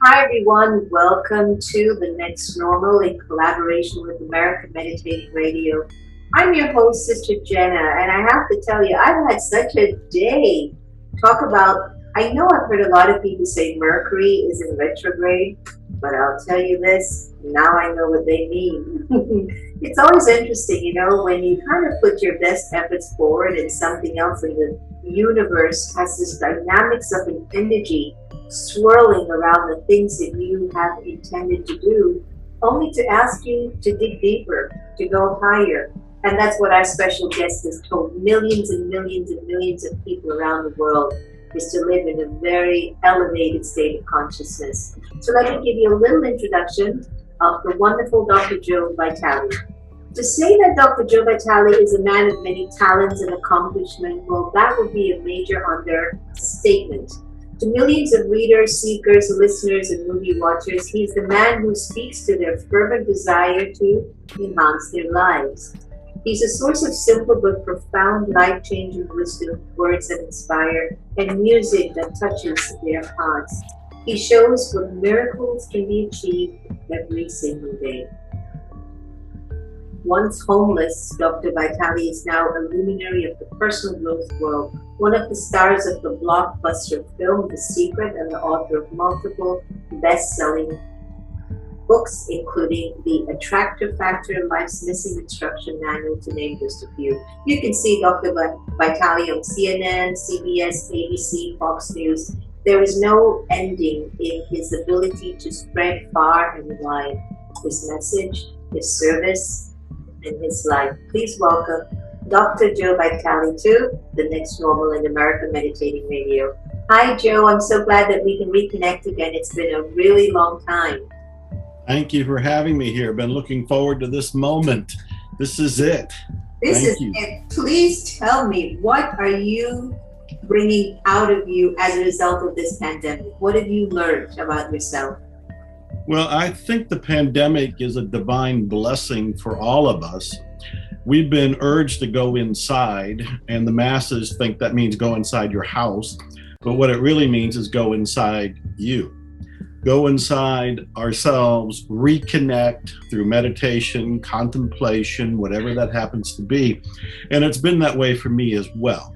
Hi everyone, welcome to The Next Normal in collaboration with American Meditating Radio. I'm your host, Sister Jenna, and I have to tell you, I've had such a day. Talk about, I know I've heard a lot of people say Mercury is in retrograde, but I'll tell you this, now I know what they mean. It's always interesting, when you kind of put your best efforts forward and something else in the universe has this dynamics of an energy swirling around the things that you have intended to do, only to ask you to dig deeper, to go higher. And that's what our special guest has told millions and millions and millions of people around the world, is to live in a very elevated state of consciousness. So let me give you a little introduction of the wonderful Dr. Joe Vitale. To say that Dr. Joe Vitale is a man of many talents and accomplishment, well, that would be a major understatement. To millions of readers, seekers, listeners, and movie watchers, he's the man who speaks to their fervent desire to enhance their lives. He's a source of simple but profound, life-changing wisdom, words that inspire, and music that touches their hearts. He shows what miracles can be achieved every single day. Once homeless, Dr. Vitale is now a luminary of the personal growth world, one of the stars of the blockbuster film The Secret, and the author of multiple best-selling books, including The Attractor Factor, Life's Missing Instruction Manual, to name just a few. You can see Dr. Vitale on CNN, CBS, ABC, Fox News. There is no ending in his ability to spread far and wide his message, his service, in his life. Please welcome Dr. Joe Vitale to The Next Normal in American Meditating Radio. Hi, Joe. I'm so glad that we can reconnect again. It's been a really long time. Thank you for having me here. Been looking forward to this moment. This is it. This is it. Please tell me, what are you bringing out of you as a result of this pandemic? What have you learned about yourself? Well, I think the pandemic is a divine blessing for all of us. We've been urged to go inside, and the masses think that means go inside your house. But what it really means is go inside you. Go inside ourselves, reconnect through meditation, contemplation, whatever that happens to be. And it's been that way for me as well.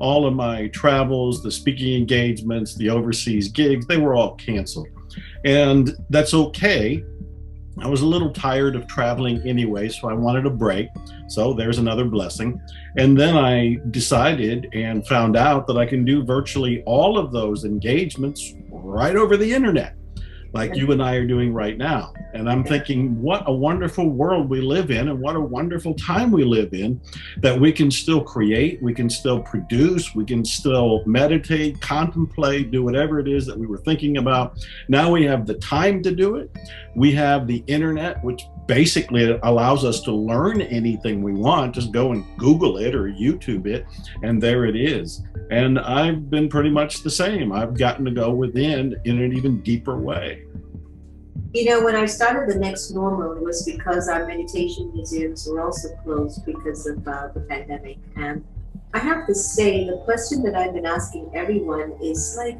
All of my travels, the speaking engagements, the overseas gigs, they were all canceled. And that's okay. I was a little tired of traveling anyway, so I wanted a break. So there's another blessing. And then I decided and found out that I can do virtually all of those engagements right over the internet, like you and I are doing right now. And I'm thinking, what a wonderful world we live in, and what a wonderful time we live in, that we can still create, we can still produce, we can still meditate, contemplate, do whatever it is that we were thinking about. Now we have the time to do it. We have the internet, which basically allows us to learn anything we want. Just go and Google it or YouTube it, and there it is. And I've been pretty much the same. I've gotten to go within in an even deeper way. When I started The Next Normal, it was because our meditation museums were also closed because of the pandemic. And I have to say, the question that I've been asking everyone is like,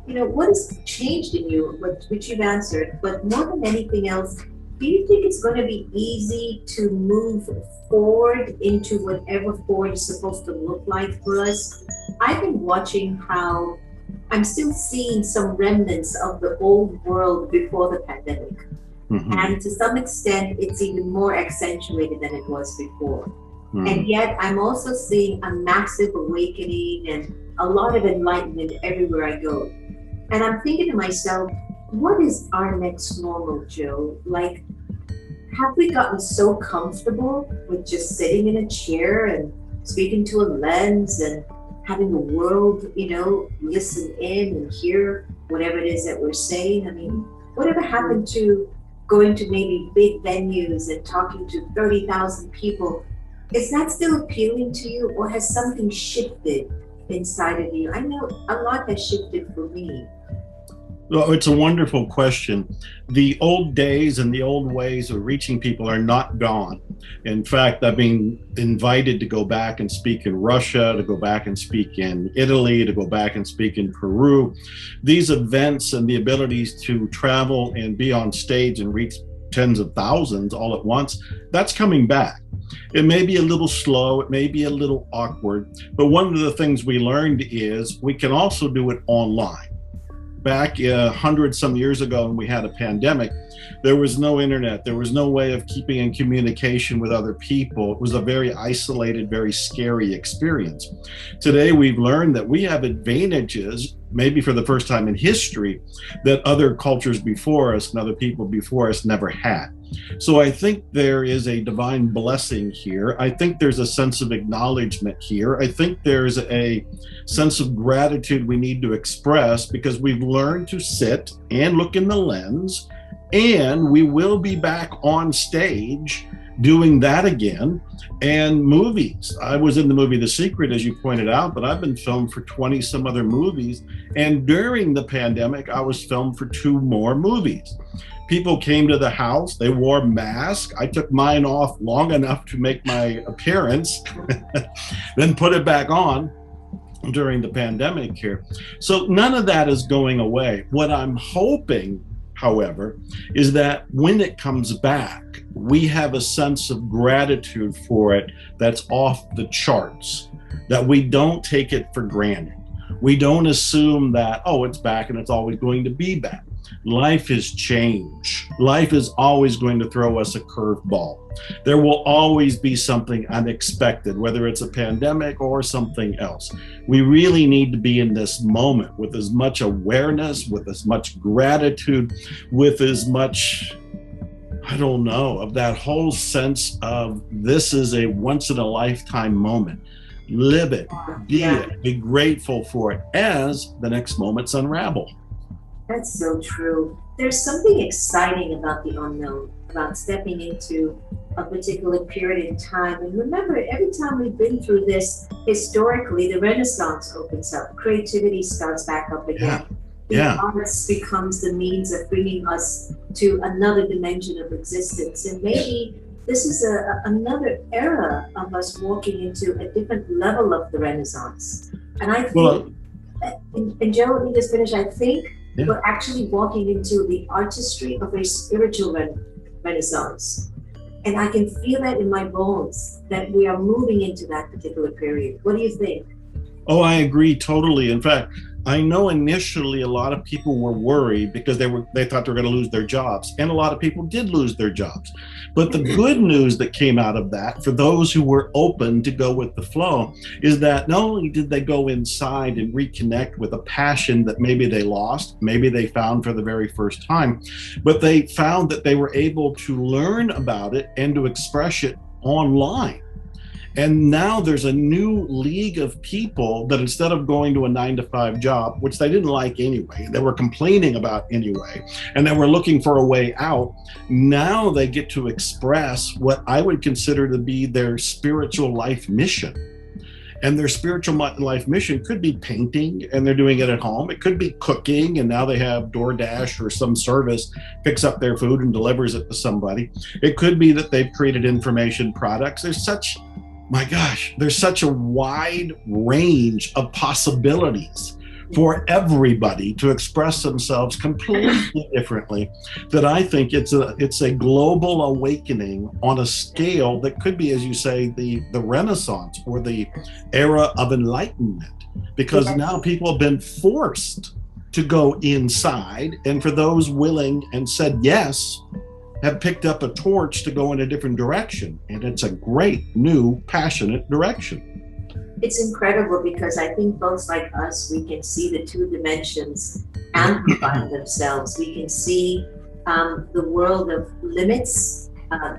what has changed in you, which you've answered, but more than anything else, do you think it's going to be easy to move forward into whatever forward is supposed to look like for us? I've been watching how I'm still seeing some remnants of the old world before the pandemic. Mm-hmm. And to some extent, it's even more accentuated than it was before. Mm-hmm. And yet, I'm also seeing a massive awakening and a lot of enlightenment everywhere I go. And I'm thinking to myself, what is our next normal, Joe? Like, have we gotten so comfortable with just sitting in a chair and speaking to a lens and having the world, listen in and hear whatever it is that we're saying? I mean, whatever happened to going to maybe big venues and talking to 30,000 people? Is that still appealing to you, or has something shifted inside of you? I know a lot has shifted for me. Well, it's a wonderful question. The old days and the old ways of reaching people are not gone. In fact, I've been invited to go back and speak in Russia, to go back and speak in Italy, to go back and speak in Peru. These events and the abilities to travel and be on stage and reach tens of thousands all at once, that's coming back. It may be a little slow, it may be a little awkward, but one of the things we learned is we can also do it online. Back 100 some years ago when we had a pandemic, there was no internet, there was no way of keeping in communication with other people. It was a very isolated, very scary experience. Today we've learned that we have advantages, maybe for the first time in history, that other cultures before us and other people before us never had. So I think there is a divine blessing here. I think there's a sense of acknowledgement here. I think there's a sense of gratitude we need to express because we've learned to sit and look in the lens, and we will be back on stage doing that again. And movies. I was in the movie The Secret, as you pointed out, but I've been filmed for 20 some other movies. And during the pandemic, I was filmed for 2 more movies. People came to the house, they wore masks. I took mine off long enough to make my appearance, then put it back on during the pandemic here. So none of that is going away. What I'm hoping, however, is that when it comes back, we have a sense of gratitude for it that's off the charts, that we don't take it for granted. We don't assume that, oh, it's back and it's always going to be back. Life is change. Life is always going to throw us a curveball. There will always be something unexpected, whether it's a pandemic or something else. We really need to be in this moment with as much awareness, with as much gratitude, with as much, I don't know, of that whole sense of this is a once in a lifetime moment. Live it, be grateful for it as the next moments unravel. That's so true. There's something exciting about the unknown, about stepping into a particular period in time. And remember, every time we've been through this, historically, the Renaissance opens up, creativity starts back up again. The arts becomes the means of bringing us to another dimension of existence. And maybe this is another era of us walking into a different level of the Renaissance. And I think, and Joe, let me just finish. I think we're actually walking into the artistry of a spiritual renaissance. And I can feel that in my bones, that we are moving into that particular period. What do you think? Oh, I agree totally. In fact, I know initially a lot of people were worried because they thought they were going to lose their jobs, and a lot of people did lose their jobs. But the good news that came out of that, for those who were open to go with the flow, is that not only did they go inside and reconnect with a passion that maybe they lost, maybe they found for the very first time, but they found that they were able to learn about it and to express it online. And now there's a new league of people that instead of going to a 9-to-5 job, which they didn't like anyway, they were complaining about anyway, and they were looking for a way out, now they get to express what I would consider to be their spiritual life mission. And their spiritual life mission could be painting, and they're doing it at home. It could be cooking, and now they have DoorDash or some service picks up their food and delivers it to somebody. It could be that they've created information products. There's such a wide range of possibilities for everybody to express themselves completely differently, that I think it's a global awakening on a scale that could be, as you say, the Renaissance or the era of enlightenment, because now people have been forced to go inside, and for those willing and said yes, have picked up a torch to go in a different direction. And it's a great, new, passionate direction. It's incredible because I think folks like us, we can see the 2 dimensions amplifying themselves. We can see the world of limits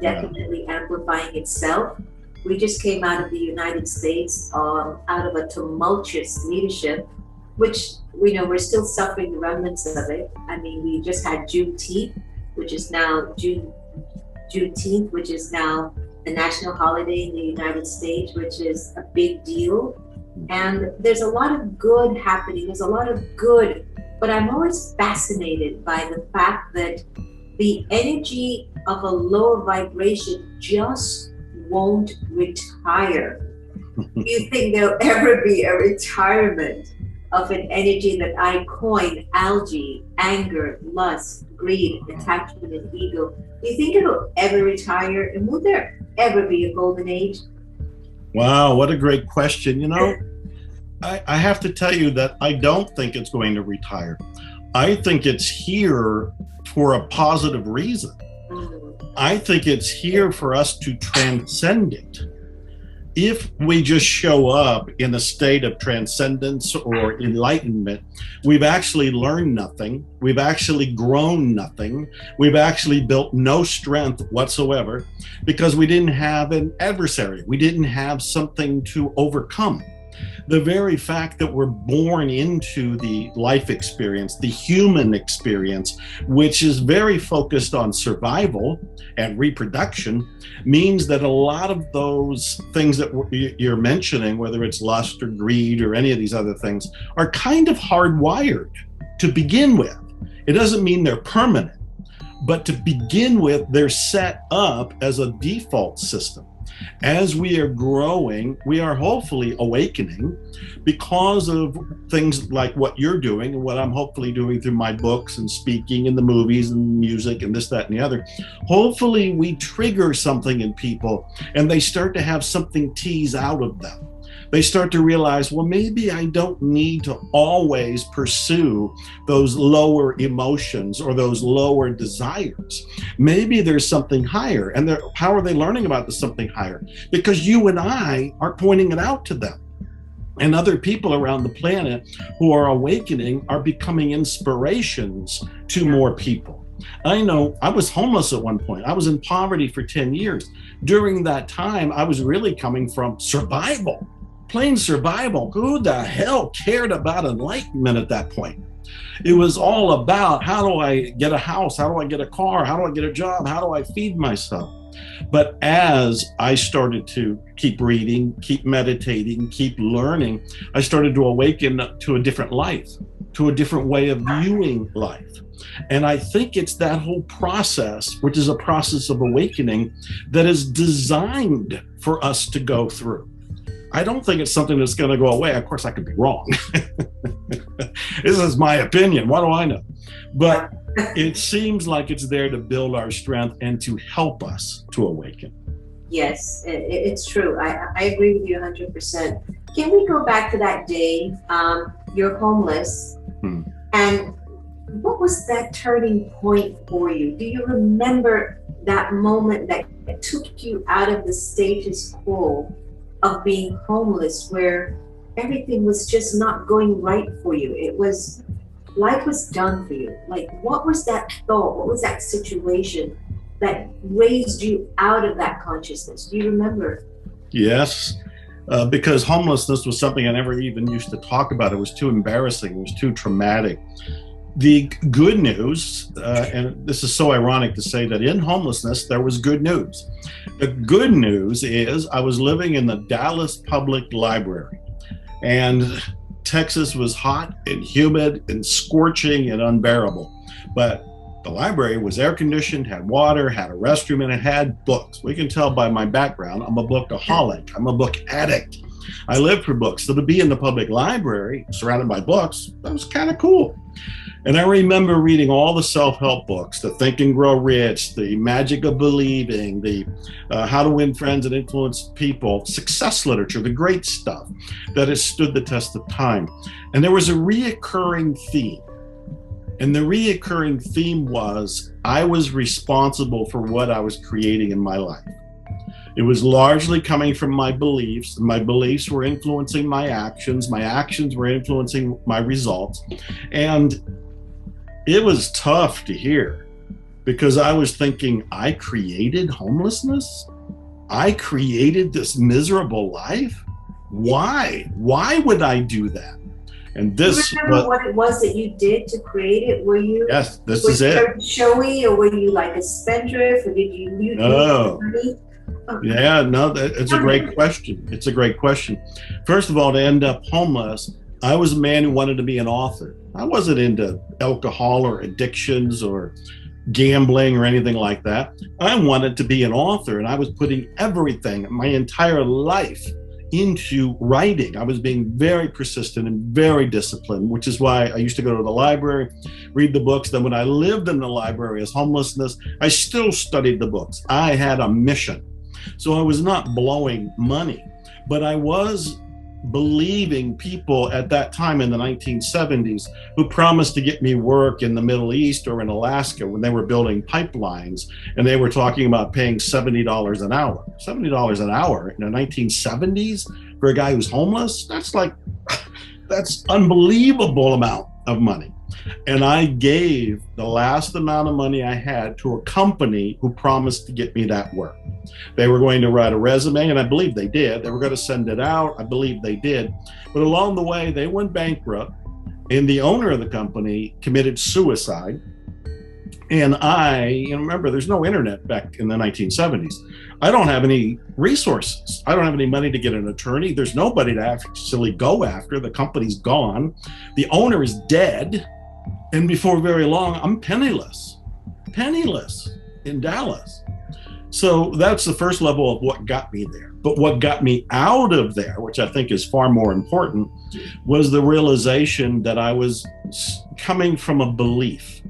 definitely amplifying itself. We just came out of the United States, out of a tumultuous leadership, which we're still suffering the remnants of it. I mean, we just had Juneteenth, which is now Juneteenth, which is now a national holiday in the United States, which is a big deal. And there's a lot of good happening. There's a lot of good but I'm always fascinated by the fact that the energy of a lower vibration just won't retire. Do you think there'll ever be a retirement of an energy that I coined algae, anger, lust, greed, attachment, and ego? Do you think it'll ever retire? And will there ever be a golden age? Wow, what a great question. I have to tell you that I don't think it's going to retire. I think it's here for a positive reason. I think it's here for us to transcend it. If we just show up in a state of transcendence or enlightenment, we've actually learned nothing. We've actually grown nothing. We've actually built no strength whatsoever because we didn't have an adversary. We didn't have something to overcome. The very fact that we're born into the life experience, the human experience, which is very focused on survival and reproduction, means that a lot of those things that you're mentioning, whether it's lust or greed or any of these other things, are kind of hardwired to begin with. It doesn't mean they're permanent, but to begin with, they're set up as a default system. As we are growing, we are hopefully awakening because of things like what you're doing and what I'm hopefully doing through my books and speaking and the movies and music and this, that, and the other. Hopefully we trigger something in people and they start to have something tease out of them. They start to realize, well, maybe I don't need to always pursue those lower emotions or those lower desires. Maybe there's something higher. And how are they learning about the something higher? Because you and I are pointing it out to them. And other people around the planet who are awakening are becoming inspirations to more people. I know I was homeless at one point. I was in poverty for 10 years. During that time, I was really coming from survival. Plain survival. Who the hell cared about enlightenment at that point? It was all about, how do I get a house? How do I get a car? How do I get a job? How do I feed myself? But as I started to keep reading, keep meditating, keep learning, I started to awaken to a different life, to a different way of viewing life. And I think it's that whole process, which is a process of awakening, that is designed for us to go through. I don't think it's something that's going to go away. Of course, I could be wrong. This is my opinion. What do I know? But it seems like it's there to build our strength and to help us to awaken. Yes, it's true. I agree with you 100%. Can we go back to that day? You're homeless. And what was that turning point for you? Do you remember that moment that took you out of the status quo of being homeless, where everything was just not going right for you? It was, life was done for you. Like, what was that thought? What was that situation that raised you out of that consciousness? Do you remember? Yes, because homelessness was something I never even used to talk about. It was too embarrassing. It was too traumatic. The good news, and this is so ironic to say that in homelessness, there was good news. The good news is I was living in the Dallas Public Library, and Texas was hot and humid and scorching and unbearable. But the library was air conditioned, had water, had a restroom, and it had books. We can tell by my background, I'm a bookaholic. I'm a book addict. I live for books. So to be in the public library surrounded by books, that was kind of cool. And I remember reading all the self-help books, the Think and Grow Rich, the Magic of Believing, the How to Win Friends and Influence People, success literature, the great stuff that has stood the test of time. And there was a reoccurring theme. And the reoccurring theme was I was responsible for what I was creating in my life. It was largely coming from my beliefs. My beliefs were influencing my actions. My actions were influencing my results. And it was tough to hear because I was thinking, I created homelessness? I created this miserable life? Why? Why would I do that? And this. Do you remember what it was that you did to create it? Were you? Yes, this is it. Showy, or were you like a spendthrift, or did you? No. Yeah, no, it's a great question. It's a great question. First of all, to end up homeless, I was a man who wanted to be an author. I wasn't into alcohol or addictions or gambling or anything like that. I wanted to be an author, and I was putting everything, my entire life, into writing. I was being very persistent and very disciplined, which is why I used to go to the library, read the books. Then when I lived in the library as homelessness, I still studied the books. I had a mission. So I was not blowing money, but I was believing people at that time in the 1970s who promised to get me work in the Middle East or in Alaska when they were building pipelines, and they were talking about paying $70 an hour. $70 an hour in the 1970s for a guy who's homeless? That's unbelievable amount of money. And I gave the last amount of money I had to a company who promised to get me that work. They were going to write a resume, and I believe they did. They were going to send it out. I believe they did. But along the way, they went bankrupt, and the owner of the company committed suicide. And remember, there's no internet back in the 1970s. I don't have any resources. I don't have any money to get an attorney. There's nobody to actually go after. The company's gone. The owner is dead. And before very long, I'm penniless in Dallas. So that's the first level of what got me there. But what got me out of there, which I think is far more important, was the realization that I was coming from a belief.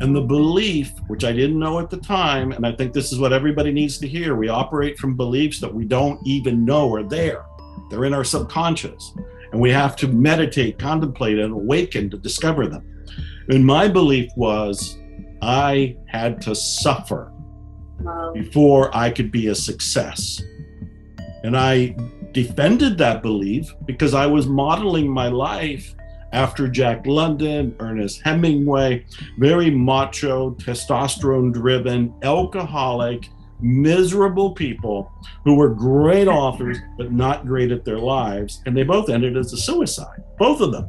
And the belief, which I didn't know at the time, and I think this is what everybody needs to hear, we operate from beliefs that we don't even know are there. They're in our subconscious. And we have to meditate, contemplate, and awaken to discover them. And my belief was I had to suffer before I could be a success. And I defended that belief because I was modeling my life after Jack London, Ernest Hemingway, very macho, testosterone-driven, alcoholic, miserable people who were great authors, but not great at their lives. And they both ended as a suicide, both of them.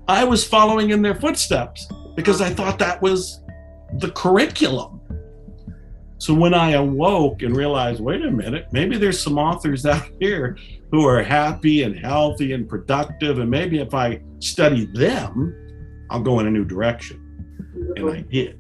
I was following in their footsteps because I thought that was the curriculum. So when I awoke and realized, wait a minute, maybe there's some authors out here who are happy and healthy and productive, and maybe if I study them, I'll go in a new direction. Beautiful. And I did.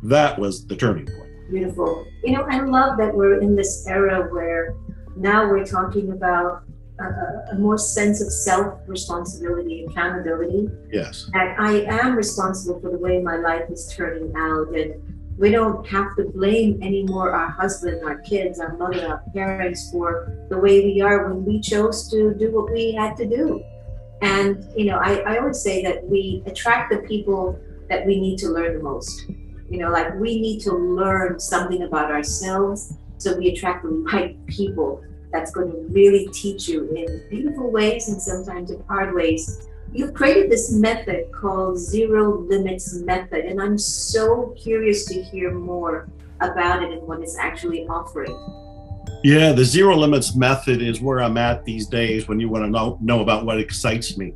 That was the turning point. Beautiful. I love that we're in this era where now we're talking about a more sense of self-responsibility, accountability. Yes. And I am responsible for the way my life is turning out. And we don't have to blame anymore our husband, our kids, our mother, our parents for the way we are when we chose to do what we had to do. And, I always say that we attract the people that we need to learn the most. We need to learn something about ourselves, so we attract the right people that's going to really teach you in beautiful ways and sometimes in hard ways. You've created this method called Zero Limits Method, and I'm so curious to hear more about it and what it's actually offering. Yeah, the Zero Limits Method is where I'm at these days when you want to know about what excites me.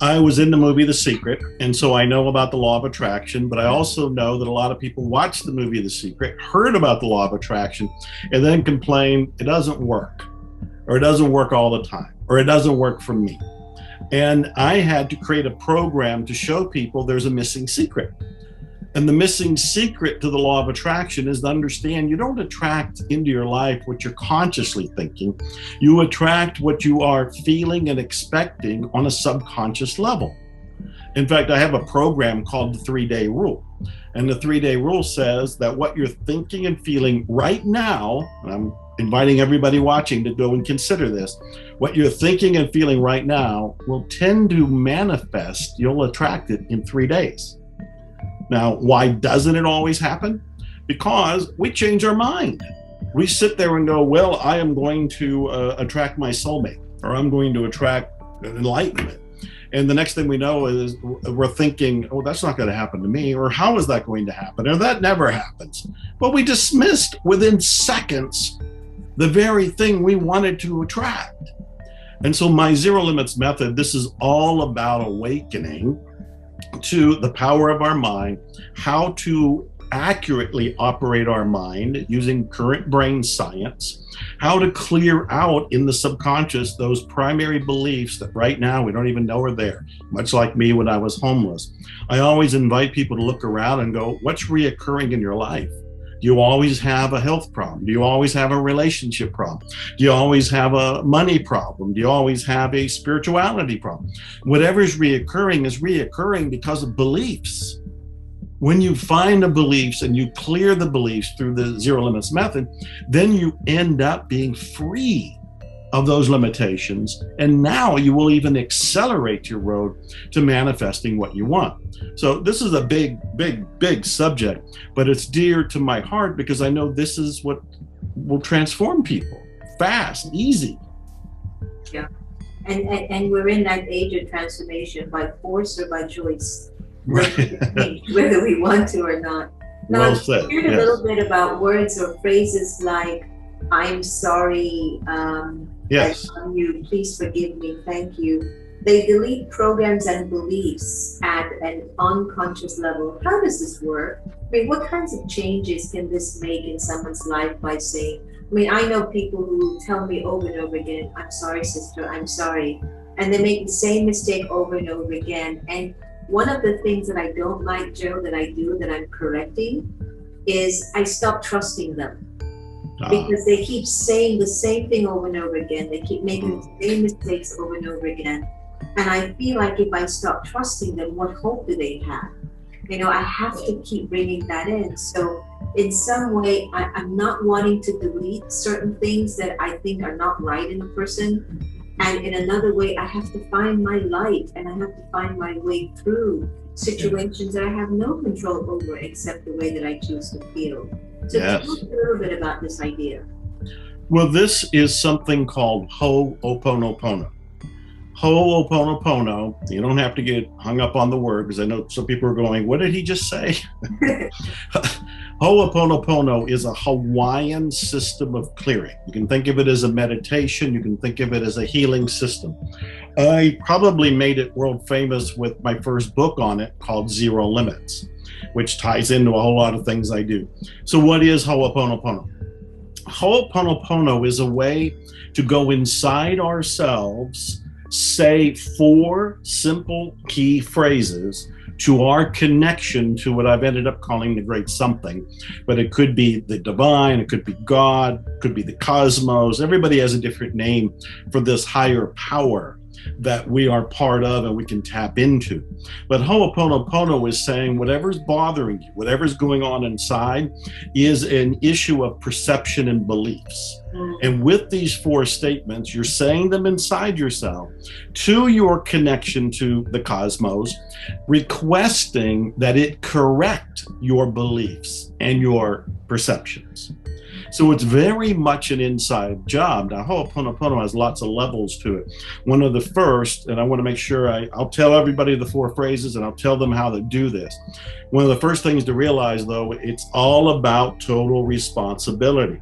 I was in the movie The Secret, and so I know about the law of attraction, but I also know that a lot of people watch the movie The Secret, heard about the law of attraction, and then complain it doesn't work, or it doesn't work all the time, or it doesn't work for me. And I had to create a program to show people there's a missing secret. And the missing secret to the law of attraction is to understand you don't attract into your life what you're consciously thinking. You attract what you are feeling and expecting on a subconscious level. In fact, I have a program called the 3-Day Rule. And the 3-Day Rule says that what you're thinking and feeling right now, and I'm inviting everybody watching to go and consider this, what you're thinking and feeling right now will tend to manifest, you'll attract it in 3 days. Now, why doesn't it always happen? Because we change our mind. We sit there and go, well, I am going to attract my soulmate, or I'm going to attract enlightenment. And the next thing we know is we're thinking, oh, that's not going to happen to me, or how is that going to happen? Or that never happens. But we dismissed within seconds the very thing we wanted to attract. And so my Zero Limits Method, this is all about awakening to the power of our mind, how to accurately operate our mind using current brain science, how to clear out in the subconscious those primary beliefs that right now we don't even know are there, much like me when I was homeless. I always invite people to look around and go, what's reoccurring in your life? Do you always have a health problem? Do you always have a relationship problem? Do you always have a money problem? Do you always have a spirituality problem? Whatever is reoccurring because of beliefs. When you find the beliefs and you clear the beliefs through the zero limits method, then you end up being free of those limitations. And now you will even accelerate your road to manifesting what you want. So this is a big subject, but it's dear to my heart because I know this is what will transform people fast, easy. Yeah. And we're in that age of transformation by force or by choice. Right. Whether we want to or not. Now, Well said. I've heard a little bit about words or phrases like, I'm sorry, Yes. I love you, please forgive me, thank you. They delete programs and beliefs at an unconscious level. How does this work? I mean, what kinds of changes can this make in someone's life by saying, I mean, I know people who tell me over and over again, I'm sorry, sister, I'm sorry. And they make the same mistake over and over again. And one of the things that I don't like, Joe, that I do, that I'm correcting, is I stop trusting them. Because they keep saying the same thing over and over again. They keep making the same mistakes over and over again. And I feel like if I stop trusting them, what hope do they have? You know, I have to keep bringing that in. So in some way, I'm not wanting to delete certain things that I think are not right in a person. And in another way, I have to find my light and I have to find my way through situations that I have no control over except the way that I choose to feel. So Yes. tell us a little bit about this idea. Well, this is something called Oponopono. Oponopono, you don't have to get hung up on the word because I know some people are going, what did he just say? Oponopono is a Hawaiian system of clearing. You can think of it as a meditation. You can think of it as a healing system. I probably made it world famous with my first book on it called Zero Limits, which ties into a whole lot of things I do. So what is Ho'oponopono? Ho'oponopono is a way to go inside ourselves, say 4 simple key phrases to our connection to what I've ended up calling the great something. But it could be the divine, it could be God, it could be the cosmos. Everybody has a different name for this higher power that we are part of and we can tap into. But Ho'oponopono is saying whatever's bothering you, whatever's going on inside is an issue of perception and beliefs. And with these 4 statements, you're saying them inside yourself to your connection to the cosmos, requesting that it correct your beliefs and your perceptions. So it's very much an inside job. Now, Ho'oponopono has lots of levels to it. One of the first, and I want to make sure I'll tell everybody the 4 phrases and I'll tell them how to do this. One of the first things to realize, though, it's all about total responsibility.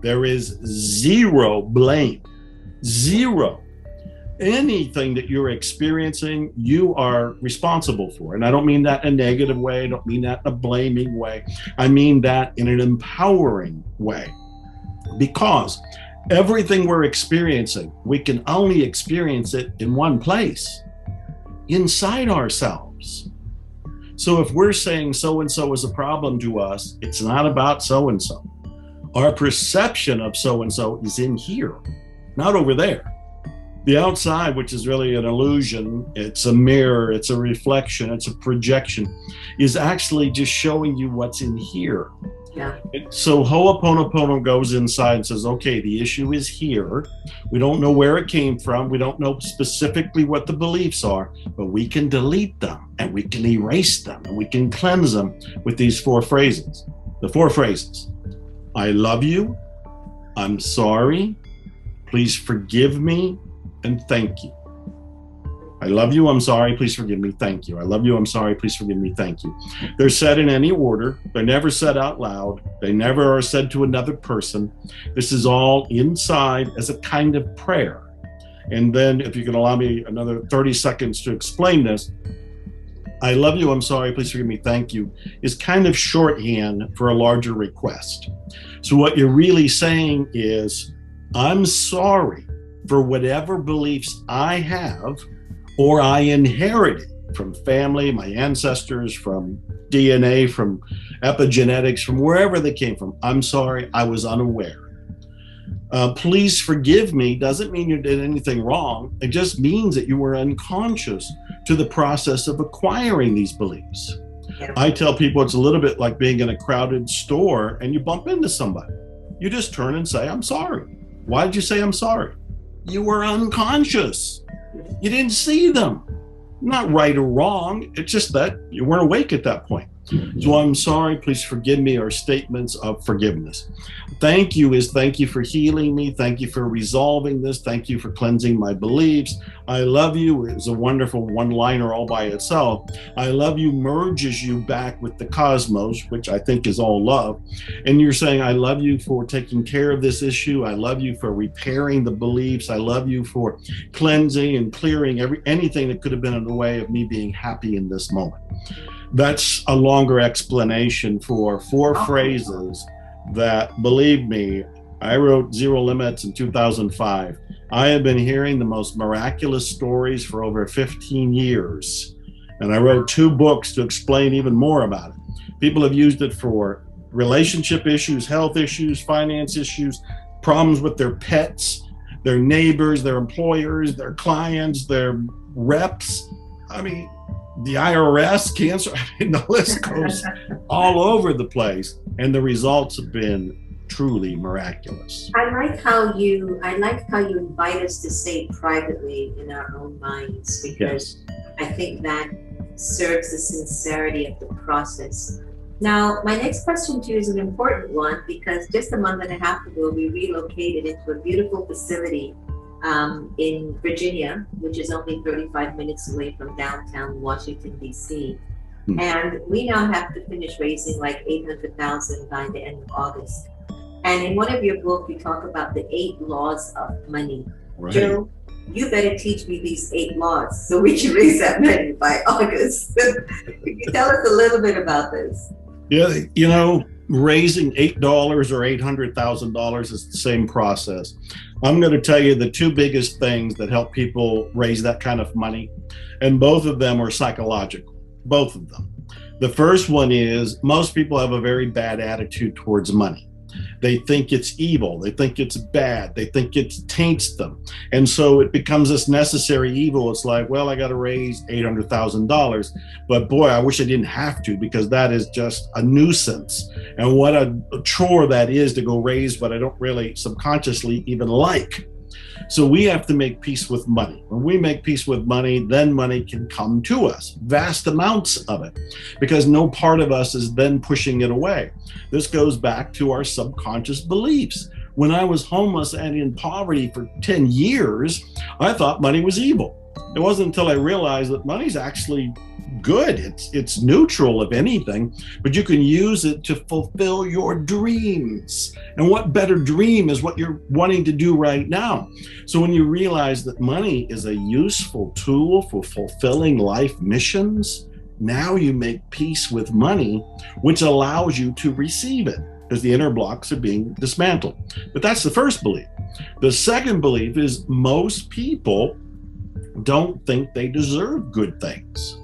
There is zero blame, zero. Anything that you're experiencing, you are responsible for. And I don't mean that in a negative way. I don't mean that in a blaming way. I mean that in an empowering way. Because everything we're experiencing, we can only experience it in one place, inside ourselves. So if we're saying so-and-so is a problem to us, it's not about so-and-so. Our perception of so-and-so is in here, not over there. The outside, which is really an illusion, it's a mirror, it's a reflection, it's a projection, is actually just showing you what's in here. Yeah. So Ho'oponopono goes inside and says, okay, the issue is here. We don't know where it came from. We don't know specifically what the beliefs are, but we can delete them and we can erase them and we can cleanse them with these 4 phrases. The 4 phrases: I love you, I'm sorry, please forgive me, and thank you. I love you, I'm sorry, please forgive me, thank you. I love you, I'm sorry, please forgive me, thank you. They're said in any order. They're never said out loud. They never are said to another person. This is all inside as a kind of prayer. And then if you can allow me another 30 seconds to explain this, I love you, I'm sorry, please forgive me, thank you, is kind of shorthand for a larger request. So what you're really saying is, I'm sorry for whatever beliefs I have or I inherited from family, my ancestors, from DNA, from epigenetics, from wherever they came from. I'm sorry, I was unaware. Please forgive me doesn't mean you did anything wrong. It just means that you were unconscious to the process of acquiring these beliefs. Yeah. I tell people it's a little bit like being in a crowded store and you bump into somebody. You just turn and say, I'm sorry. Why did you say I'm sorry? You were unconscious. You didn't see them. Not right or wrong. It's just that you weren't awake at that point. So I'm sorry, please forgive me, are statements of forgiveness. Thank you is thank you for healing me. Thank you for resolving this. Thank you for cleansing my beliefs. I love you is a wonderful one-liner all by itself. I love you merges you back with the cosmos, which I think is all love. And you're saying, I love you for taking care of this issue. I love you for repairing the beliefs. I love you for cleansing and clearing anything that could have been in the way of me being happy in this moment. That's a longer explanation for four phrases that, believe me, I wrote Zero Limits in 2005. I have been hearing the most miraculous stories for over 15 years. And I wrote 2 books to explain even more about it. People have used it for relationship issues, health issues, finance issues, problems with their pets, their neighbors, their employers, their clients, their reps. I mean, the IRS, cancer, I mean, the list goes all over the place. And the results have been truly miraculous. I like how you invite us to say privately in our own minds, because I think that serves the sincerity of the process. Now, my next question to you is an important one, because just a month and a half ago, we relocated into a beautiful facility in Virginia, which is only 35 minutes away from downtown Washington, D.C. And we now have to finish raising like $800,000 by the end of August. And in one of your books, you talk about the 8 laws of money. Right. Joe, you better teach me these 8 laws so we can raise that money by August. Can you tell us a little bit about this? Yeah, you know, raising $8 or $800,000 is the same process. I'm going to tell you the 2 biggest things that help people raise that kind of money, and both of them are psychological, both of them. The first one is most people have a very bad attitude towards money. They think it's evil. They think it's bad. They think it taints them. And so it becomes this necessary evil. It's like, well, I got to raise $800,000, but boy, I wish I didn't have to, because that is just a nuisance. And what a chore that is to go raise what I don't really subconsciously even like. So we have to make peace with money. When we make peace with money, then money can come to us, vast amounts of it, because no part of us is then pushing it away. This goes back to our subconscious beliefs. When I was homeless and in poverty for 10 years, I thought money was evil. It wasn't until I realized that money's actually good. It's neutral, if anything, but you can use it to fulfill your dreams. And what better dream is what you're wanting to do right now? So when you realize that money is a useful tool for fulfilling life missions, now you make peace with money, which allows you to receive it, because the inner blocks are being dismantled. But that's the first belief. The second belief is most people don't think they deserve good things.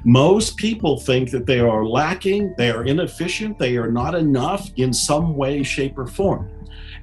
Most people think that they are lacking, they are inefficient, they are not enough in some way, shape, or form.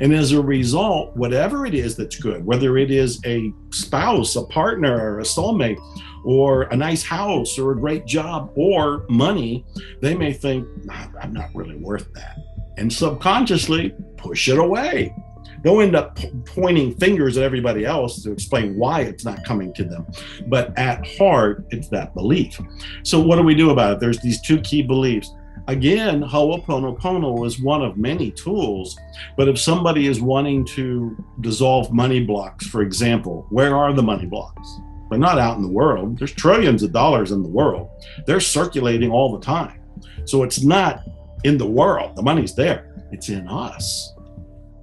And as a result, whatever it is that's good, whether it is a spouse, a partner, or a soulmate, or a nice house, or a great job, or money, they may think, nah, I'm not really worth that. And subconsciously push it away. They'll end up pointing fingers at everybody else to explain why it's not coming to them. But at heart, it's that belief. So what do we do about it? There's these 2 key beliefs. Again, Oponopono is one of many tools. But if somebody is wanting to dissolve money blocks, for example, where are the money blocks? They're not out in the world. There's trillions of dollars in the world. They're circulating all the time. So it's not in the world. The money's there. It's in us.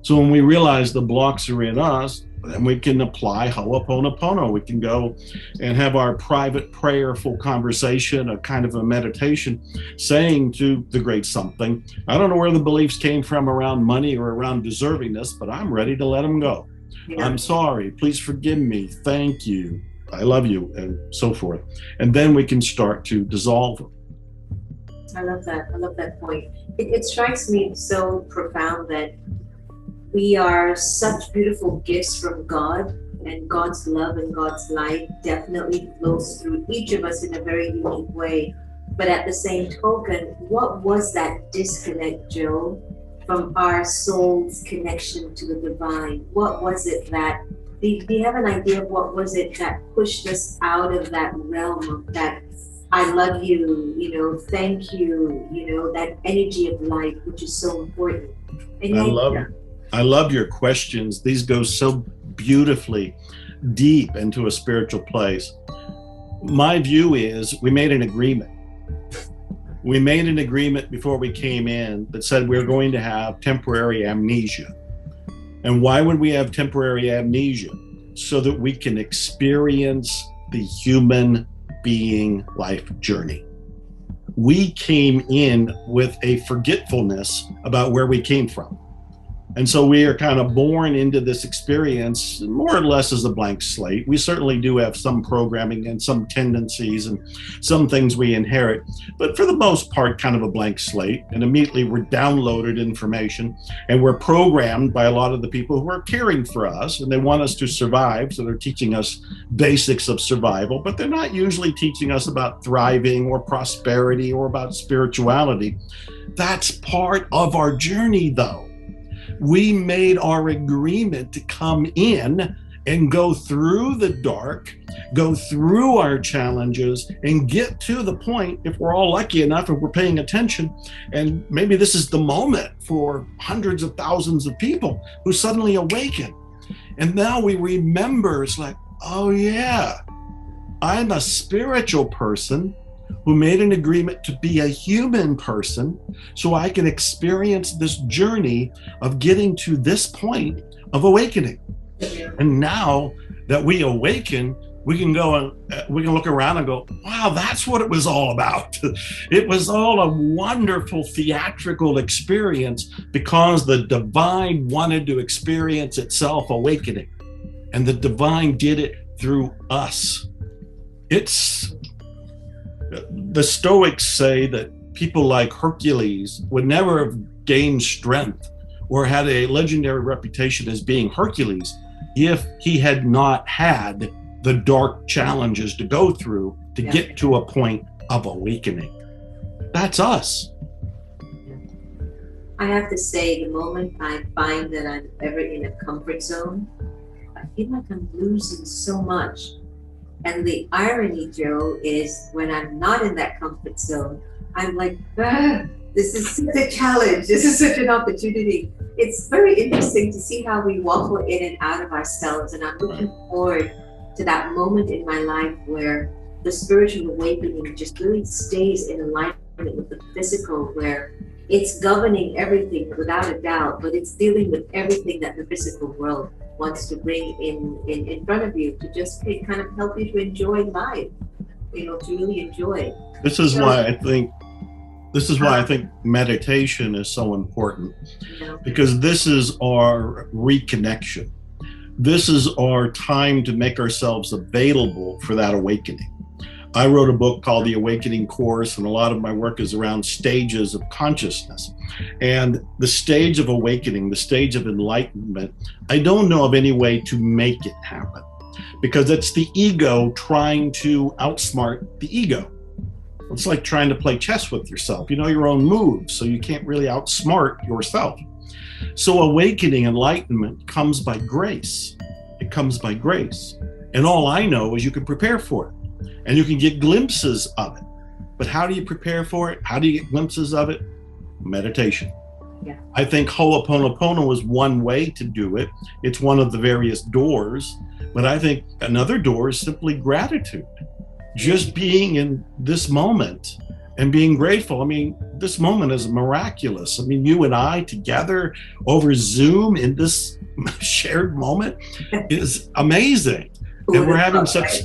So when we realize the blocks are in us, then we can apply Ho'oponopono. We can go and have our private prayerful conversation, a kind of a meditation, saying to the great something, I don't know where the beliefs came from around money or around deservingness, but I'm ready to let them go. Yeah. I'm sorry. Please forgive me. Thank you. I love you, and so forth. And then we can start to dissolve them. I love that. I love that point. It strikes me so profound that we are such beautiful gifts from God, and God's love and God's light definitely flows through each of us in a very unique way. But at the same token, what was that disconnect, Joe, from our soul's connection to the divine? What was it that, do you have an idea of what was it that pushed us out of that realm of that I love you, thank you, that energy of life, which is so important? I love your questions. These go so beautifully deep into a spiritual place. My view is we made an agreement. We made an agreement before we came in that said we're going to have temporary amnesia. And why would we have temporary amnesia? So that we can experience the human being life journey. We came in with a forgetfulness about where we came from. And so we are kind of born into this experience more or less as a blank slate. We certainly do have some programming and some tendencies and some things we inherit, but for the most part, kind of a blank slate. And immediately we're downloaded information and we're programmed by a lot of the people who are caring for us, and they want us to survive. So they're teaching us basics of survival, but they're not usually teaching us about thriving or prosperity or about spirituality. That's part of our journey, though. We made our agreement to come in and go through the dark, go through our challenges, and get to the point, if we're all lucky enough, if we're paying attention, and maybe this is the moment for hundreds of thousands of people who suddenly awaken. And now we remember, it's like, oh yeah, I'm a spiritual person who made an agreement to be a human person so I can experience this journey of getting to this point of awakening. And now that we awaken, we can go and we can look around and go, wow, that's what it was all about. It was all a wonderful theatrical experience because the divine wanted to experience itself awakening. And the divine did it through us. The Stoics say that people like Hercules would never have gained strength or had a legendary reputation as being Hercules if he had not had the dark challenges to go through to get to a point of awakening. That's us. I have to say, the moment I find that I'm ever in a comfort zone, I feel like I'm losing so much. And the irony, Joe, is when I'm not in that comfort zone, I'm like, this is such a challenge. This is such an opportunity. It's very interesting to see how we waffle in and out of ourselves. And I'm looking forward to that moment in my life where the spiritual awakening just really stays in alignment with the physical, where it's governing everything without a doubt, but it's dealing with everything that the physical world wants to bring in front of you to just kind of help you to enjoy life, to really enjoy. This is why I think meditation is so important, because this is our reconnection. This is our time to make ourselves available for that awakening. I wrote a book called The Awakening Course, and a lot of my work is around stages of consciousness. And the stage of awakening, the stage of enlightenment, I don't know of any way to make it happen, because it's the ego trying to outsmart the ego. It's like trying to play chess with yourself. You know your own moves, so you can't really outsmart yourself. So awakening, enlightenment comes by grace. It comes by grace. And all I know is you can prepare for it. And you can get glimpses of it. But how do you prepare for it? How do you get glimpses of it? Meditation. Yeah. I think Ho'oponopono is one way to do it. It's one of the various doors. But I think another door is simply gratitude. Just being in this moment and being grateful. I mean, this moment is miraculous. I mean, you and I together over Zoom in this shared moment is amazing. And we're having such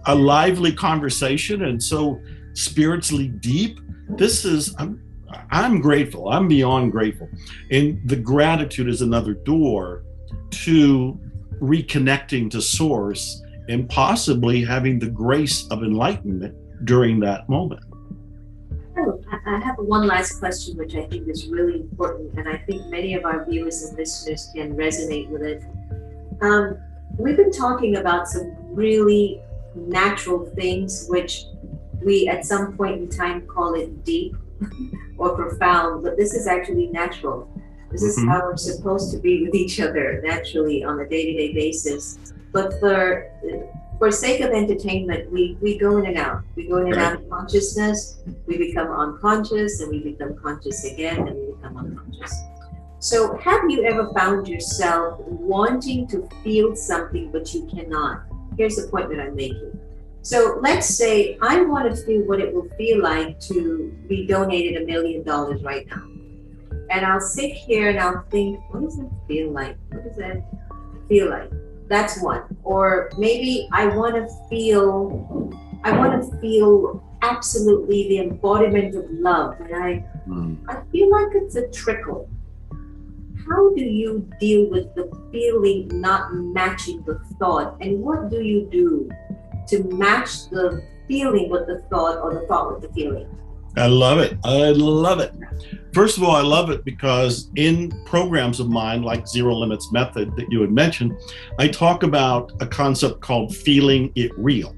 a lively conversation and so spiritually deep. This is, I'm grateful. I'm beyond grateful. And the gratitude is another door to reconnecting to source and possibly having the grace of enlightenment during that moment. Oh, I have one last question, which I think is really important, and I think many of our viewers and listeners can resonate with it. We've been talking about some really natural things, which we at some point in time call it deep or profound, but this is actually natural. This is how we're supposed to be with each other naturally on a day-to-day basis. But for sake of entertainment, we go in and out. We go in and out of consciousness, we become unconscious, and we become conscious again, and we become unconscious. So have you ever found yourself wanting to feel something, but you cannot? Here's the point that I'm making. So let's say I want to feel what it will feel like to be donated $1 million right now. And I'll sit here and I'll think, what does that feel like? What does that feel like? That's one. Or maybe I want to feel absolutely the embodiment of love, and I feel like it's a trickle. How do you deal with the feeling not matching the thought, and what do you do to match the feeling with the thought, or the thought with the feeling? I love it. I love it. First of all, I love it because in programs of mine, like Zero Limits Method that you had mentioned, I talk about a concept called feeling it real.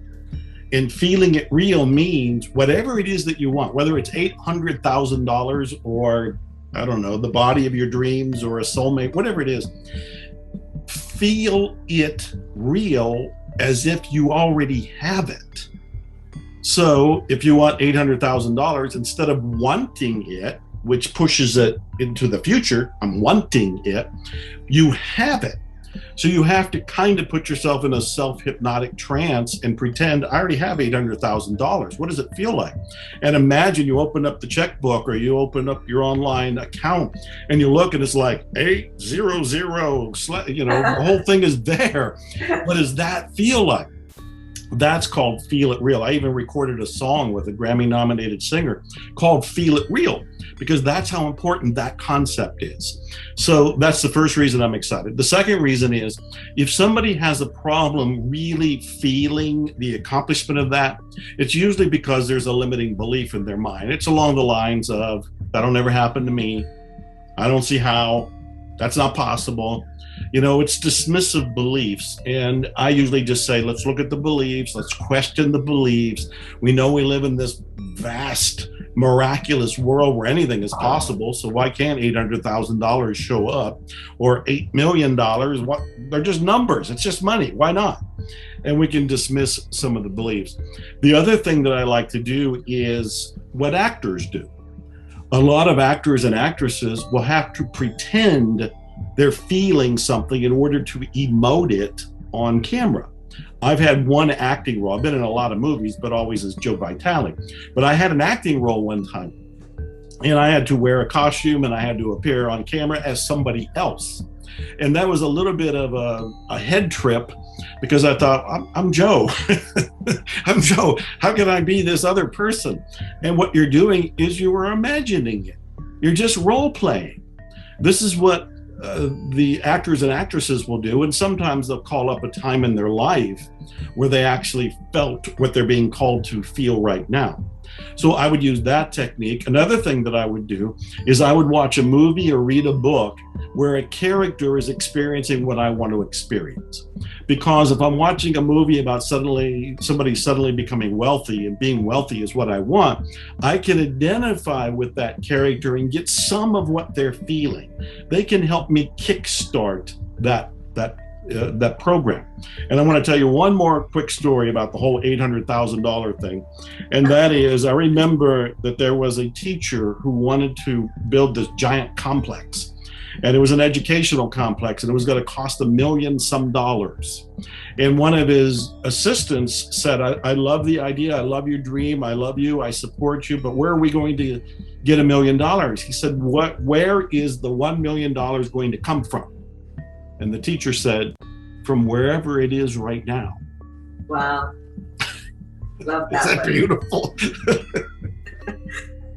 And feeling it real means whatever it is that you want, whether it's $800,000 or, I don't know, the body of your dreams or a soulmate, whatever it is, feel it real as if you already have it. So if you want $800,000, instead of wanting it, which pushes it into the future, I'm wanting it, you have it. So you have to kind of put yourself in a self-hypnotic trance and pretend I already have $800,000. What does it feel like? And imagine you open up the checkbook or you open up your online account and you look and it's like 800, the whole thing is there. What does that feel like? That's called Feel It Real. I even recorded a song with a Grammy-nominated singer called Feel It Real, because that's how important that concept is. So that's the first reason I'm excited. The second reason is if somebody has a problem really feeling the accomplishment of that, it's usually because there's a limiting belief in their mind. It's along the lines of, that'll never happen to me. I don't see how. That's not possible. It's dismissive beliefs. And I usually just say, let's look at the beliefs. Let's question the beliefs. We know we live in this vast, miraculous world where anything is possible. So why can't $800,000 show up or $8 million? They're just numbers. It's just money. Why not? And we can dismiss some of the beliefs. The other thing that I like to do is what actors do. A lot of actors and actresses will have to pretend they're feeling something in order to emote it on camera. I've had one acting role. I've been in a lot of movies, but always as Joe Vitale. But I had an acting role one time, and I had to wear a costume and I had to appear on camera as somebody else. And that was a little bit of a head trip because I thought, I'm Joe. I'm Joe. How can I be this other person? And what you're doing is you are imagining it. You're just role playing. This is what the actors and actresses will do, and sometimes they'll call up a time in their life where they actually felt what they're being called to feel right now. So I would use that technique. Another thing that I would do is I would watch a movie or read a book where a character is experiencing what I want to experience. Because if I'm watching a movie about somebody suddenly becoming wealthy and being wealthy is what I want, I can identify with that character and get some of what they're feeling. They can help me kickstart that program. And I want to tell you one more quick story about the whole $800,000 thing. And that is, I remember that there was a teacher who wanted to build this giant complex. And it was an educational complex, and it was going to cost $1 million some. And one of his assistants said, I love the idea. I love your dream. I love you. I support you. But where are we going to get $1 million? He said, where is the $1 million going to come from? And the teacher said, from wherever it is right now. Wow. Love that. Is that one. beautiful? It's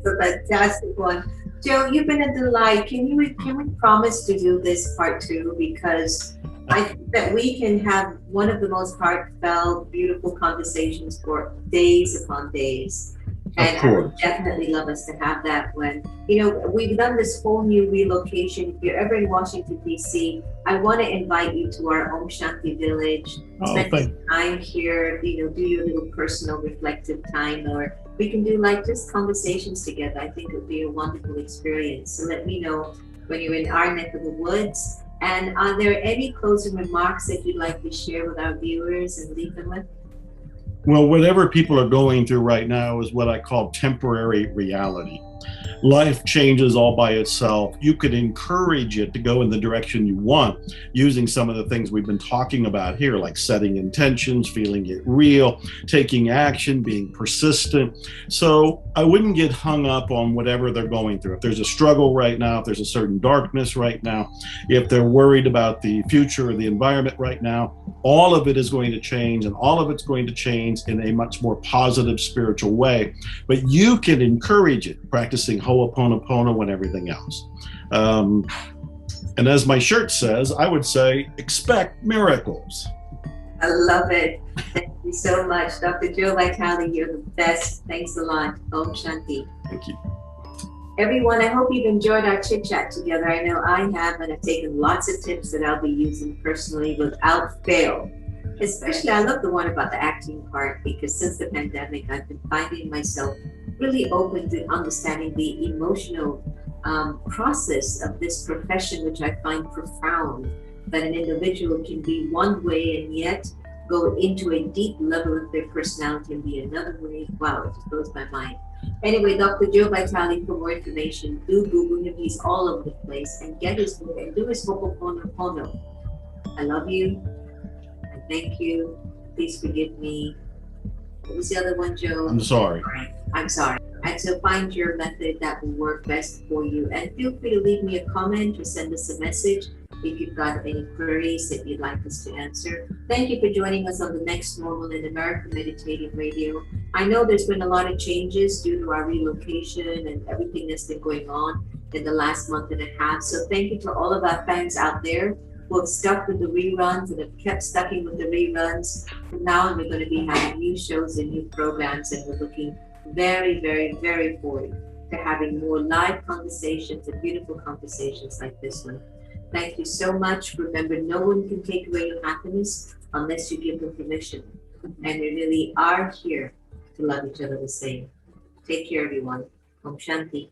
a fantastic one. Joe, you've been a delight. Can we promise to do this part 2? Because I think that we can have one of the most heartfelt, beautiful conversations for days upon days. And I would definitely love us to have that when, we've done this whole new relocation. If you're ever in Washington, D.C., I want to invite you to our Om Shanti village. Spend some time here, do your little personal reflective time, or we can do just conversations together. I think it would be a wonderful experience. So let me know when you're in our neck of the woods. And are there any closing remarks that you'd like to share with our viewers and leave them with? Well, whatever people are going through right now is what I call temporary reality. Life changes all by itself. You could encourage it to go in the direction you want using some of the things we've been talking about here, like setting intentions, feeling it real, taking action, being persistent. So I wouldn't get hung up on whatever they're going through. If there's a struggle right now, if there's a certain darkness right now, if they're worried about the future or the environment right now, all of it is going to change, and all of it's going to change in a much more positive spiritual way. But you can encourage it, practicing Oponopono and everything else. And as my shirt says, I would say, expect miracles. I love it. Thank you so much. Dr. Joe Vitale, you're the best. Thanks a lot. Om Shanti. Thank you. Everyone, I hope you've enjoyed our chit chat together. I know I have, and I've taken lots of tips that I'll be using personally without fail. Especially, I love the one about the acting part, because since the pandemic, I've been finding myself really open to understanding the emotional process of this profession, which I find profound, that an individual can be one way and yet go into a deep level of their personality and be another way. Wow, it just blows my mind. Anyway, Dr. Joe Vitale, for more information, do Google him. He's all over the place, and get his book and do his Oponopono. I love you. I thank you. Please forgive me. What was the other one, Joe? I'm sorry. I'm sorry. And so find your method that will work best for you. And feel free to leave me a comment or send us a message if you've got any queries that you'd like us to answer. Thank you for joining us on the Next Normal in American Meditating Radio. I know there's been a lot of changes due to our relocation and everything that's been going on in the last month and a half. So thank you to all of our fans out there who have stuck with the reruns and have kept stucking with the reruns. From now on, we're going to be having new shows and new programs, and we're looking very, very, very forward to having more live conversations and beautiful conversations like this one. Thank you so much. Remember, no one can take away your happiness unless you give them permission. And we really are here to love each other the same. Take care, everyone. Om Shanti.